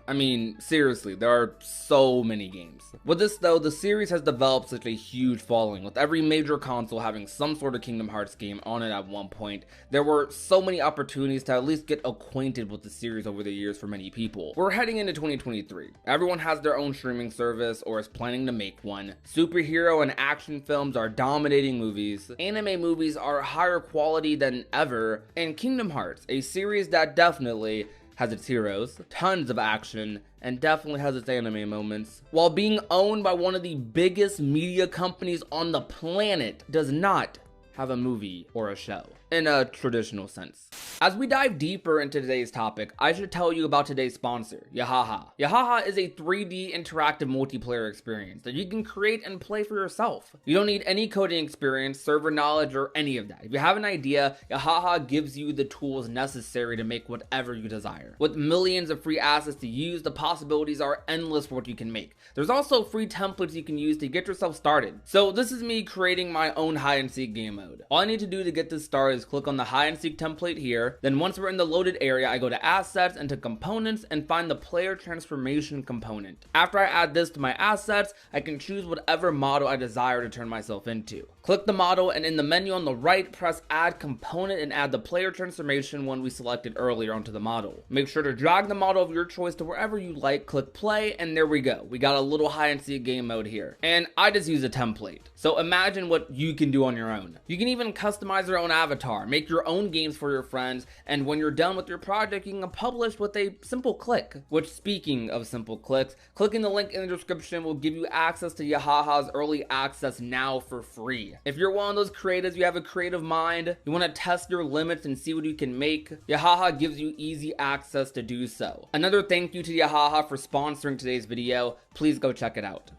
I mean, seriously, there are so many games. With this though, the series has developed such a huge following, with every major console having some sort of Kingdom Hearts game on it at one point. There were so many opportunities to at least get acquainted with the series over the years for many people. We're heading into 2023. Everyone has their own streaming service or is planning to make one. Superhero and action films are dominating movies. Anime movies are higher quality than ever. And Kingdom Hearts, a series that definitely has its heroes, tons of action, and definitely has its anime moments, while being owned by one of the biggest media companies on the planet, does not have a movie or a show in a traditional sense. As we dive deeper into today's topic, I should tell you about today's sponsor, Yahaha. Yahaha is a 3D interactive multiplayer experience that you can create and play for yourself. You don't need any coding experience, server knowledge, or any of that. If you have an idea, Yahaha gives you the tools necessary to make whatever you desire. With millions of free assets to use, the possibilities are endless for what you can make. There's also free templates you can use to get yourself started. So this is me creating my own hide and seek game mode. All I need to do to get this started is click on the hide and seek template here. Then once we're in the loaded area, I go to assets and to components and find the player transformation component. After I add this to my assets, I can choose whatever model I desire to turn myself into. Click the model, and in the menu on the right, press add component and add the player transformation one we selected earlier onto the model. Make sure to drag the model of your choice to wherever you like, click play, and there we go. We got a little hide and seek game mode here. And I just use a template. So imagine what you can do on your own. You can even customize your own avatar, make your own games for your friends, and when you're done with your project, you can publish with a simple click. Which, speaking of simple clicks, clicking the link in the description will give you access to Yahaha's early access now for free. If you're one of those creatives, you have a creative mind, you want to test your limits and see what you can make, Yahaha gives you easy access to do so. Another thank you to Yahaha for sponsoring today's video. Please go check it out.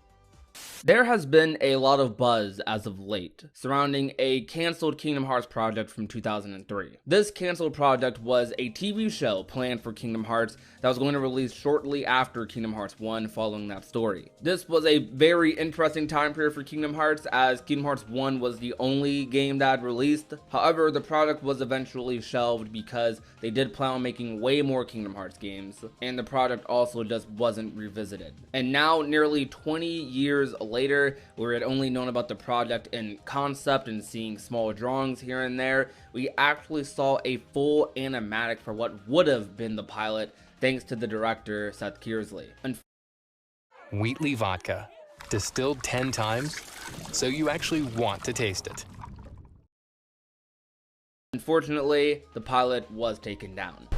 There has been a lot of buzz as of late surrounding a canceled Kingdom Hearts project from 2003. This canceled project was a TV show planned for Kingdom Hearts that was going to release shortly after Kingdom Hearts 1 following that story. This was a very interesting time period for Kingdom Hearts, as Kingdom Hearts 1 was the only game that released. However, the project was eventually shelved because they did plan on making way more Kingdom Hearts games, and the project also just wasn't revisited. And now, nearly 20 years later, we had only known about the project in concept and seeing small drawings here and there. We actually saw a full animatic for what would have been the pilot, thanks to the director Seth Kearsley. Wheatley vodka, distilled 10 times, so you actually want to taste it. Unfortunately, the pilot was taken down.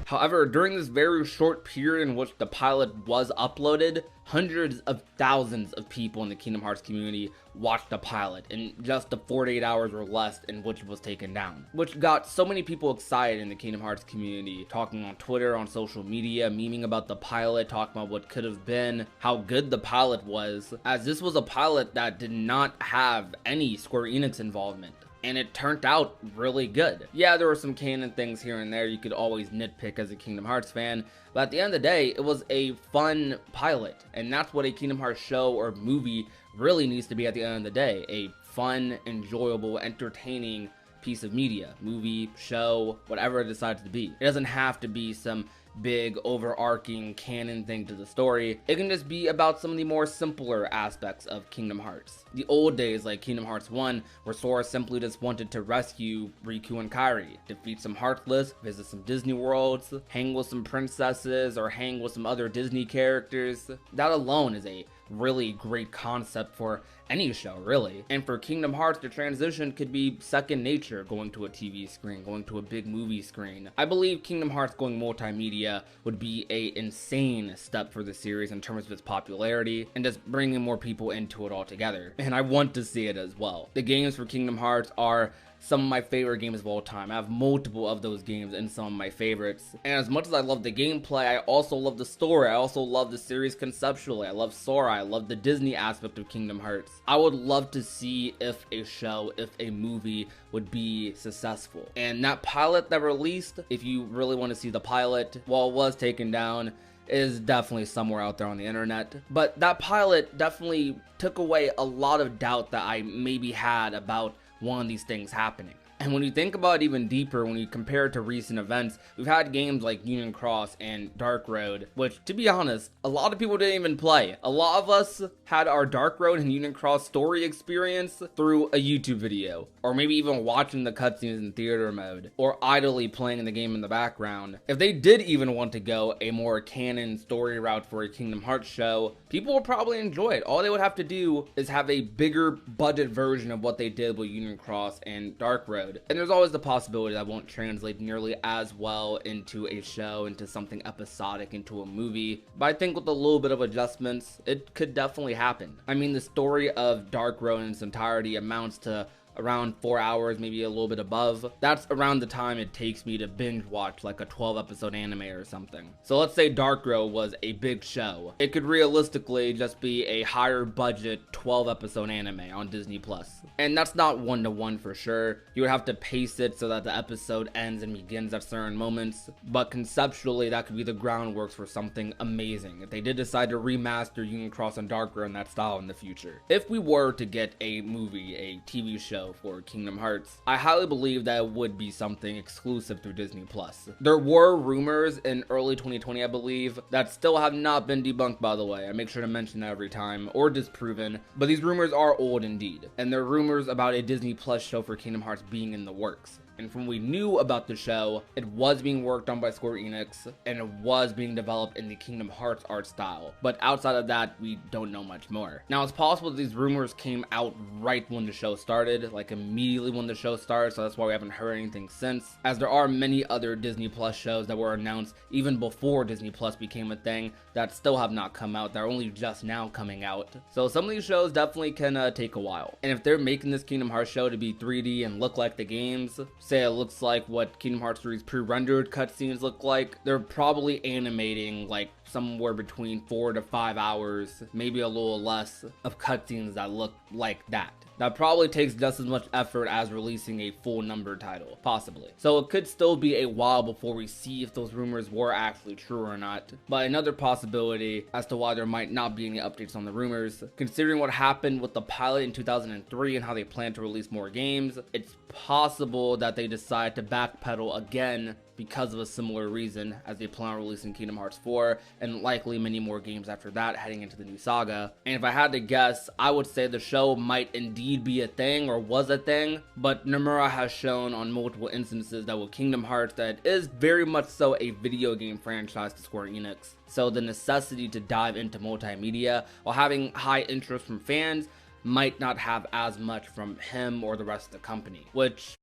However, during this very short period in which the pilot was uploaded, hundreds of thousands of people in the Kingdom Hearts community watched the pilot in just the 48 hours or less in which it was taken down, which got so many people excited in the Kingdom Hearts community, talking on Twitter, on social media, memeing about the pilot, talking about what could have been, how good the pilot was, as this was a pilot that did not have any Square Enix involvement. And it turned out really good. Yeah, there were some canon things here and there you could always nitpick as a Kingdom Hearts fan, but at the end of the day, it was a fun pilot, and that's what a Kingdom Hearts show or movie really needs to be at the end of the day. A fun, enjoyable, entertaining piece of media, movie, show, whatever it decides to be. It doesn't have to be some big overarching canon thing to the story. It can just be about some of the more simpler aspects of Kingdom Hearts. The old days like Kingdom Hearts 1, where Sora simply just wanted to rescue Riku and Kairi, defeat some Heartless, visit some Disney worlds, hang with some princesses, or hang with some other Disney characters. That alone is a really great concept for any show, really. And for Kingdom Hearts, the transition could be second nature, going to a TV screen, going to a big movie screen. I believe Kingdom Hearts going multimedia would be a insane step for the series in terms of its popularity and just bringing more people into it altogether. And I want to see it as well. The games for Kingdom Hearts are some of my favorite games of all time. I have multiple of those games and some of my favorites. And as much as I love the gameplay, I also love the story. I also love the series conceptually. I love Sora. I love the Disney aspect of Kingdom Hearts. I would love to see if a show, if a movie would be successful. And that pilot that released, if you really want to see the pilot, while it was taken down, is definitely somewhere out there on the internet. But that pilot definitely took away a lot of doubt that I maybe had about one of these things happening. And when you think about it even deeper, when you compare it to recent events, we've had games like Union Cross and Dark Road, which, to be honest, a lot of people didn't even play. A lot of us had our Dark Road and Union Cross story experience through a YouTube video, or maybe even watching the cutscenes in theater mode, or idly playing the game in the background. If they did even want to go a more canon story route for a Kingdom Hearts show, people would probably enjoy it. All they would have to do is have a bigger budget version of what they did with Union Cross and Dark Road. And there's always the possibility that won't translate nearly as well into a show, into something episodic, into a movie. But I think with a little bit of adjustments, it could definitely happen. I mean, the story of Dark Road in its entirety amounts to around 4 hours, maybe a little bit above. That's around the time it takes me to binge watch like a 12 episode anime or something. So let's say Dark Road was a big show. It could realistically just be a higher budget 12 episode anime on Disney Plus. And that's not one-to-one for sure. You would have to pace it so that the episode ends and begins at certain moments. But conceptually, that could be the groundwork for something amazing if they did decide to remaster Union Cross and Dark Road in that style in the future. If we were to get a movie, a TV show for Kingdom Hearts, I highly believe that it would be something exclusive through Disney Plus. There were rumors in early 2020, I believe, that still have not been debunked, by the way. I make sure to mention that every time, or disproven, but these rumors are old indeed, and they're rumors about a Disney Plus show for Kingdom Hearts being in the works. And from what we knew about the show, it was being worked on by Square Enix, and it was being developed in the Kingdom Hearts art style. But outside of that, we don't know much more. Now, it's possible that these rumors came out right when the show started, like immediately when the show started, so that's why we haven't heard anything since, as there are many other Disney Plus shows that were announced even before Disney Plus became a thing that still have not come out, that are only just now coming out. So some of these shows definitely can take a while. And if they're making this Kingdom Hearts show to be 3D and look like the games, say it looks like what Kingdom Hearts 3's pre-rendered cutscenes look like, they're probably animating like somewhere between 4 to 5 hours, maybe a little less, of cutscenes that look like that. That probably takes just as much effort as releasing a full number title, possibly. So it could still be a while before we see if those rumors were actually true or not. But another possibility as to why there might not be any updates on the rumors, considering what happened with the pilot in 2003 and how they plan to release more games, it's possible that they decide to backpedal again because of a similar reason, as they plan on releasing Kingdom Hearts 4 and likely many more games after that heading into the new saga. And if I had to guess, I would say the show might indeed be a thing or was a thing, but Nomura has shown on multiple instances that with Kingdom Hearts that it is very much so a video game franchise to Square Enix. So the necessity to dive into multimedia while having high interest from fans might not have as much from him or the rest of the company, which...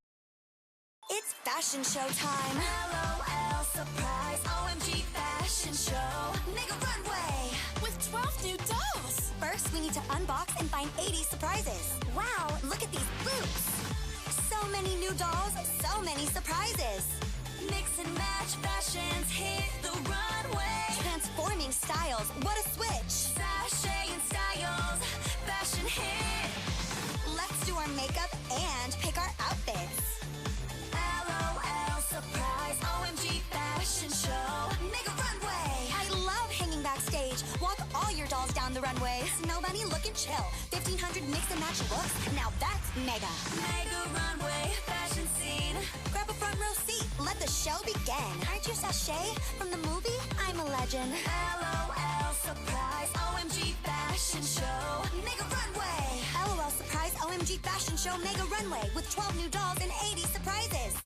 It's fashion show time. LOL surprise, OMG fashion show. Mega runway with 12 new dolls. First, we need to unbox and find 80 surprises. Wow, look at these boots. So many new dolls, so many surprises. Mix and match fashions hit the runway. Transforming styles, what a switch. Sashay and styles, fashion hit. Let's do our makeup and pick our outfits. LOL surprise, OMG fashion show, mega runway. I love hanging backstage. Walk all your dolls down the runway. Snow bunny looking chill. 1500 mix and match looks. Now that's mega. Mega runway fashion scene. Grab a front row seat. Let the show begin. Aren't you Sashay from the movie? I'm a legend. LOL surprise, OMG fashion show, mega runway. LOL surprise, OMG fashion show, mega runway with 12 new dolls and 80 surprises.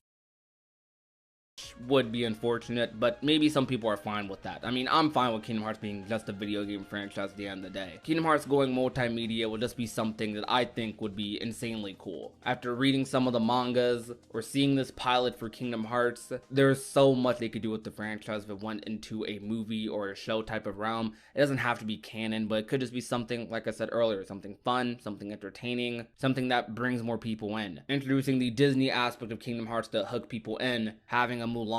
Would be unfortunate, but maybe some people are fine with that. I mean, I'm fine with Kingdom Hearts being just a video game franchise at the end of the day. Kingdom Hearts going multimedia will just be something that I think would be insanely cool. After reading some of the mangas or seeing this pilot for Kingdom Hearts, there's so much they could do with the franchise if it went into a movie or a show type of realm. It doesn't have to be canon, but it could just be something, like I said earlier, something fun, something entertaining, something that brings more people in. Introducing the Disney aspect of Kingdom Hearts to hook people in, having a Mulan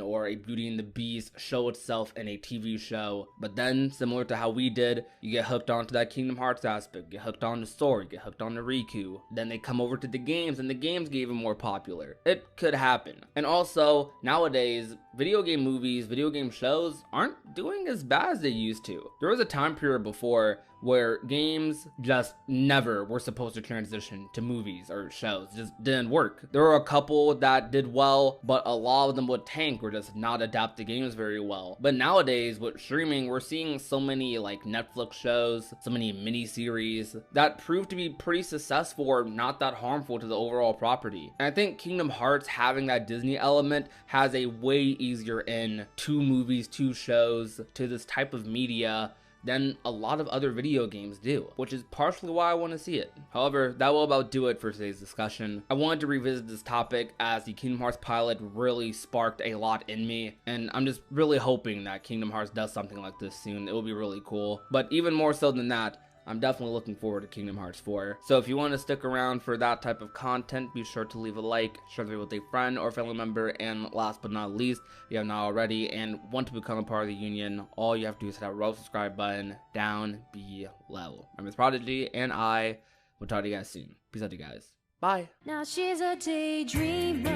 or a Beauty and the Beast show itself in a TV show, but then similar to how we did, you get hooked onto that Kingdom Hearts aspect, get hooked on the story, get hooked on the Riku, then they come over to the games and the games get even more popular. It could happen. And also, nowadays, video game movies, video game shows aren't doing as bad as they used to. There was a time period before where games just never were supposed to transition to movies or shows. It just didn't work. There were a couple that did well, but a lot of them would tank or just not adapt to games very well. But nowadays with streaming, we're seeing so many like Netflix shows, so many miniseries that prove to be pretty successful or not that harmful to the overall property. And I think Kingdom Hearts having that Disney element has a way easier in to movies, to shows, to this type of media than a lot of other video games do, which is partially why I want to see it. However, that will about do it for today's discussion. I wanted to revisit this topic as the Kingdom Hearts pilot really sparked a lot in me, and I'm just really hoping that Kingdom Hearts does something like this soon. It will be really cool. But even more so than that, I'm definitely looking forward to Kingdom Hearts 4. So if you want to stick around for that type of content, be sure to leave a like, share the video with a friend or family member, and last but not least, if you have not already and want to become a part of the union, all you have to do is hit that red subscribe button down below. I'm Miss Prodigy, and I will talk to you guys soon. Peace out, you guys. Bye. Now she's a daydreamer.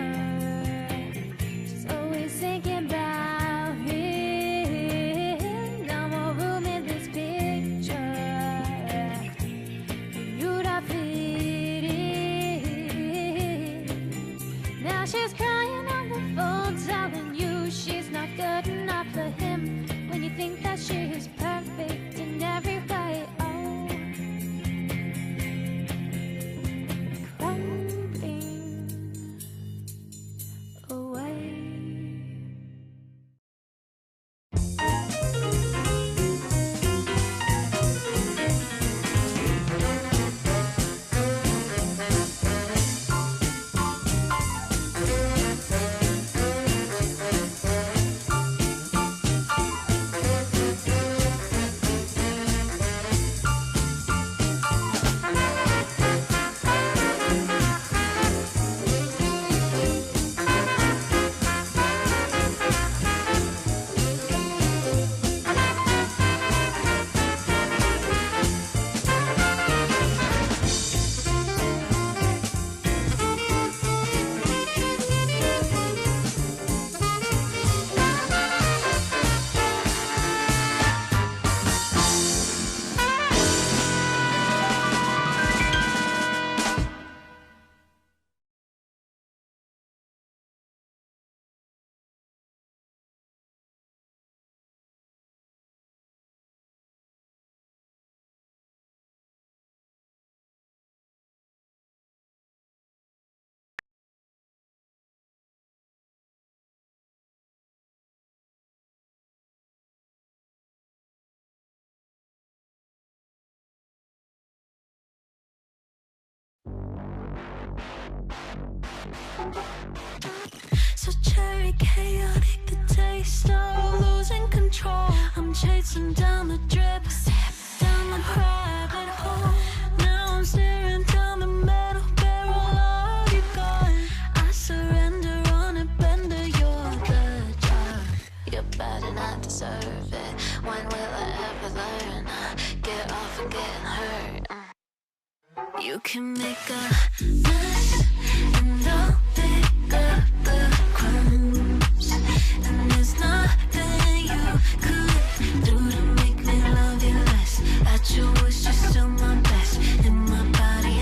She's always thinking about him. No more room in this picture. You'd have fit in. Now she's crying on the phone, telling you she's not good enough for him. When you think that she is perfect in every way. So cherry chaotic, the taste of losing control. I'm chasing down the drip, down the rabbit hole. Now I'm staring down the metal barrel of you gone. I surrender on a bender, you're the judge. You're bad and I deserve it. When will I ever learn? Get off and get hurt. You can make a mess and I'll pick up the crumbs. And there's nothing you could do to make me love you less. At your worst, you're still my best. In my body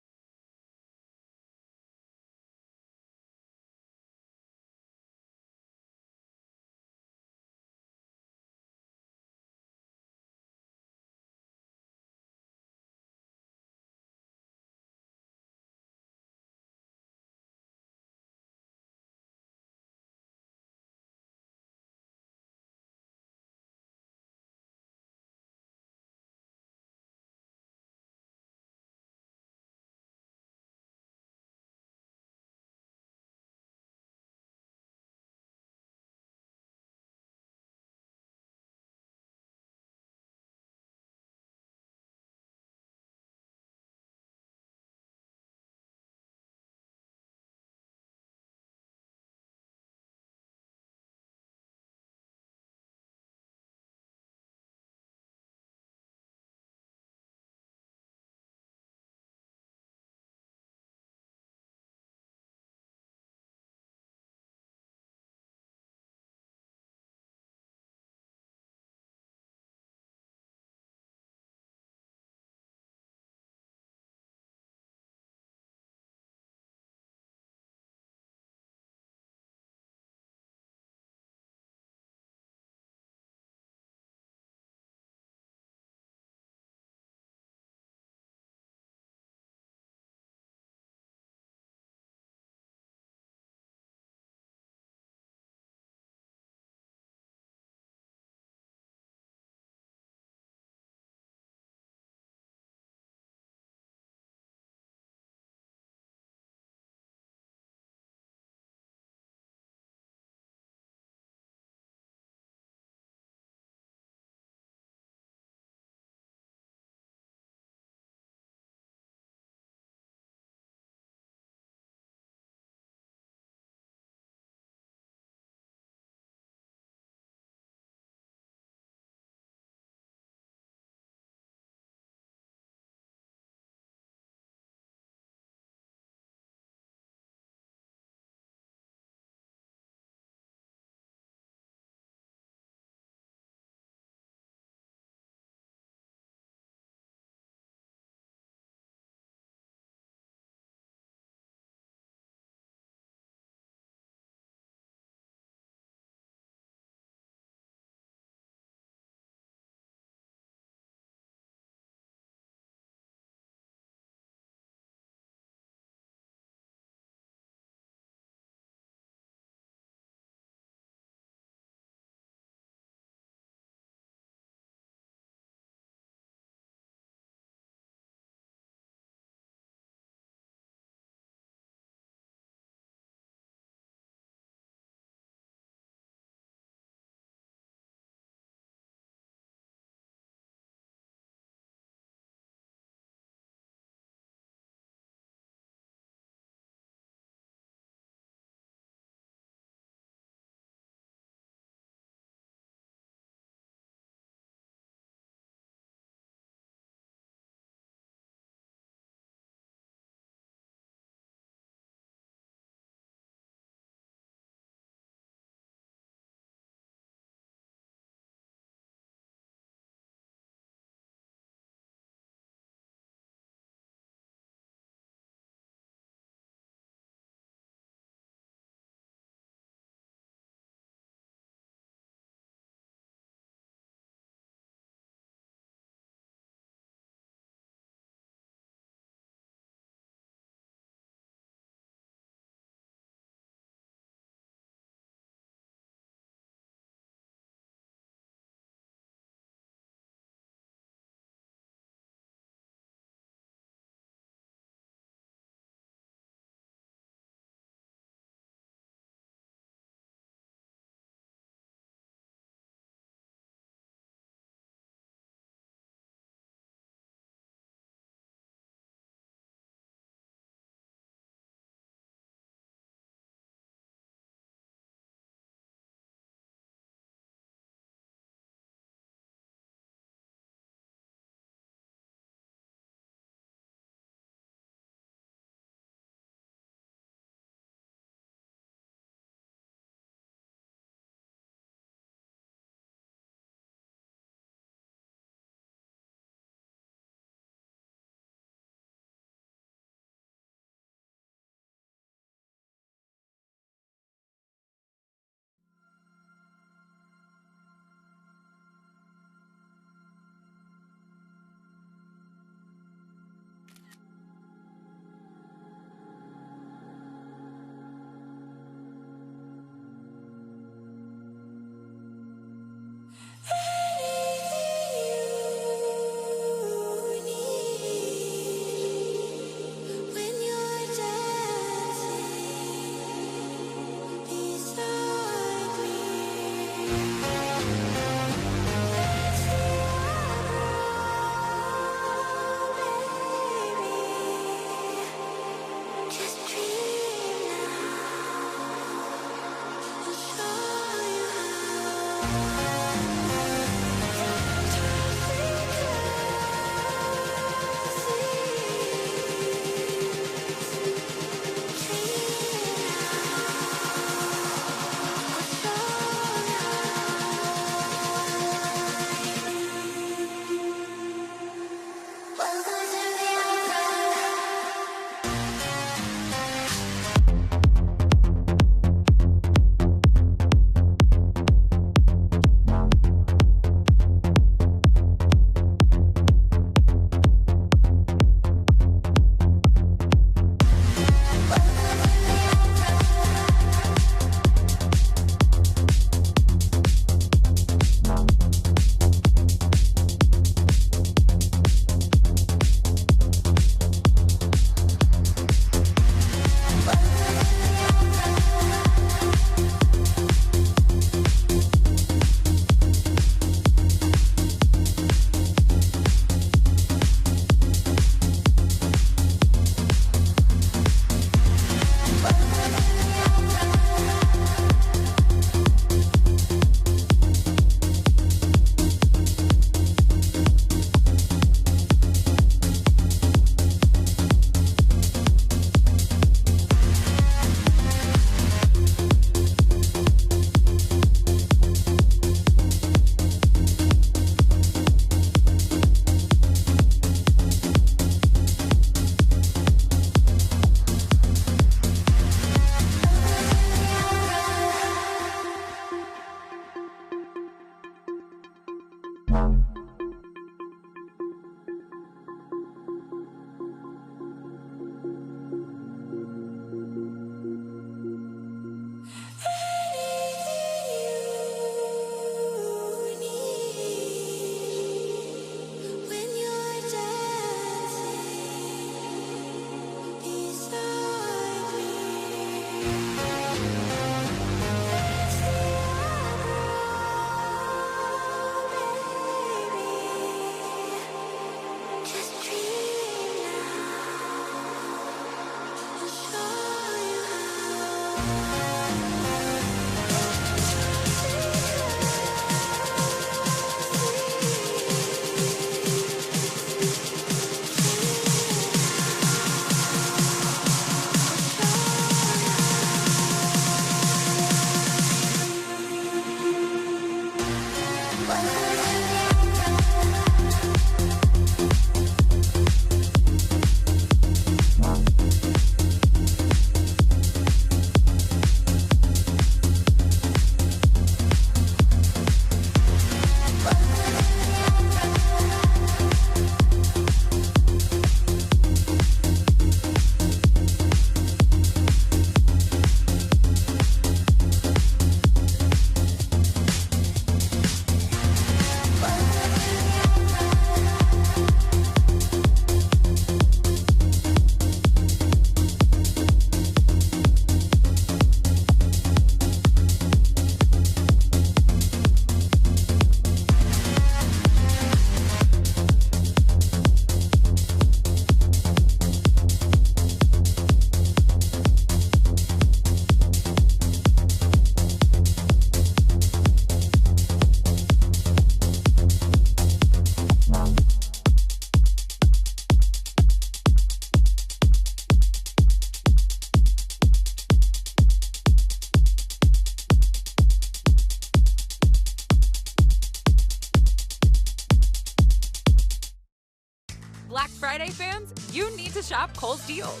Black Friday fans, you need to shop Kohl's deals.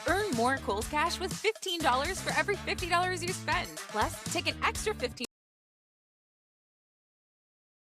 Earn more Kohl's Cash with $15 for every $50 you spend. Plus, take an extra $15